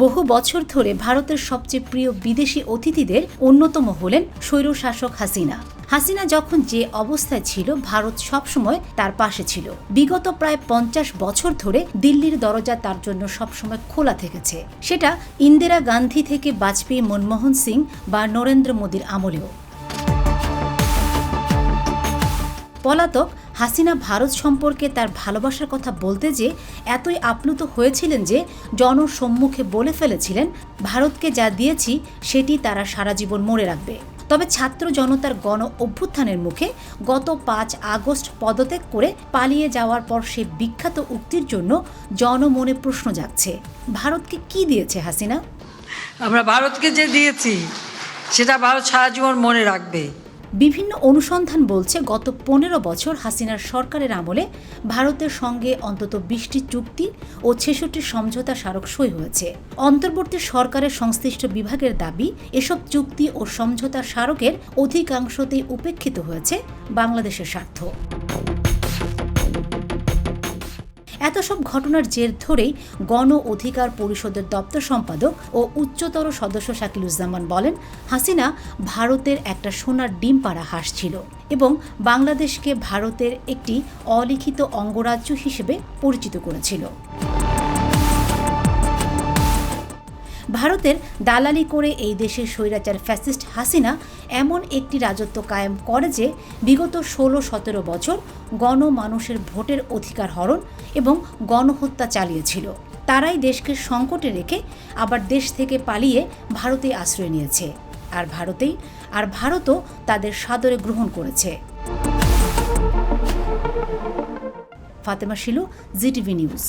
বহু বছর ধরে ভারতের সবচেয়ে প্রিয় বিদেশি অতিথিদের অন্যতম হলেন স্বৈরশাসক হাসিনা। হাসিনা যখন যে অবস্থায় ছিল, ভারত সবসময় তার পাশে ছিল। বিগত প্রায় 50 বছর ধরে দিল্লির দরজা তার জন্য সবসময় খোলা থেকেছে। সেটা ইন্দিরা গান্ধী থেকে বাজপেয়ী, মনমোহন সিং বা নরেন্দ্র মোদীর আমলেও। পলাতক হাসিনা ভারত সম্পর্কে তার ভালোবাসার কথা বলতে যে এতই আপ্লুত হয়েছিলেন যে জনসম্মুখে বলে ফেলেছিলেন, ভারতকে যা দিয়েছি সেটি তারা সারা জীবন মনে রাখবে। তবে ছাত্র জনতার গণ অভ্যুত্থানের মুখে গত 5 আগস্ট পদত্যাগ করে পালিয়ে যাওয়ার পর সে বিখ্যাত উক্তির জন্য জনমনে প্রশ্ন জাগছে, ভারতকে কি দিয়েছে হাসিনা? আমরা ভারতকে যে দিয়েছি সেটা ভারত সারা জীবন মনে রাখবে। বিভিন্ন অনুসন্ধান বলছে, গত 15 বছর হাসিনার সরকারের আমলে ভারতের সঙ্গে অন্তত 20টি চুক্তি ও 66 সমঝোতা স্মারক সই হয়েছে। অন্তর্বর্তী সরকারের সংশ্লিষ্ট বিভাগের দাবি, এসব চুক্তি ও সমঝোতা স্মারকের অধিকাংশতেই উপেক্ষিত হয়েছে বাংলাদেশের স্বার্থ। এত সব ঘটনার জের ধরেই গণ অধিকার পরিষদের দপ্তর সম্পাদক ও উচ্চতর সদস্য শাকিলুজ্জামান বলেন, হাসিনা ভারতের একটা সোনার ডিম পাড়া হাঁস ছিল এবং বাংলাদেশকে ভারতের একটি অলিখিত অঙ্গরাজ্য হিসেবে পরিচিত করেছিল। ভারতের দালালি করে এই দেশের স্বৈরাচার ফ্যাসিস্ট হাসিনা এমন একটি রাজত্ব কায়েম করে যে বিগত 16-17 বছর গণমানুষের ভোটের অধিকার হরণ এবং গণহত্যা চালিয়েছিল। তারাই দেশকে সংকটে রেখে আবার দেশ থেকে পালিয়ে ভারতে আশ্রয় নিয়েছে, আর ভারতও তাদের সাদরে গ্রহণ করেছে। Fatema Shilu, GTV news.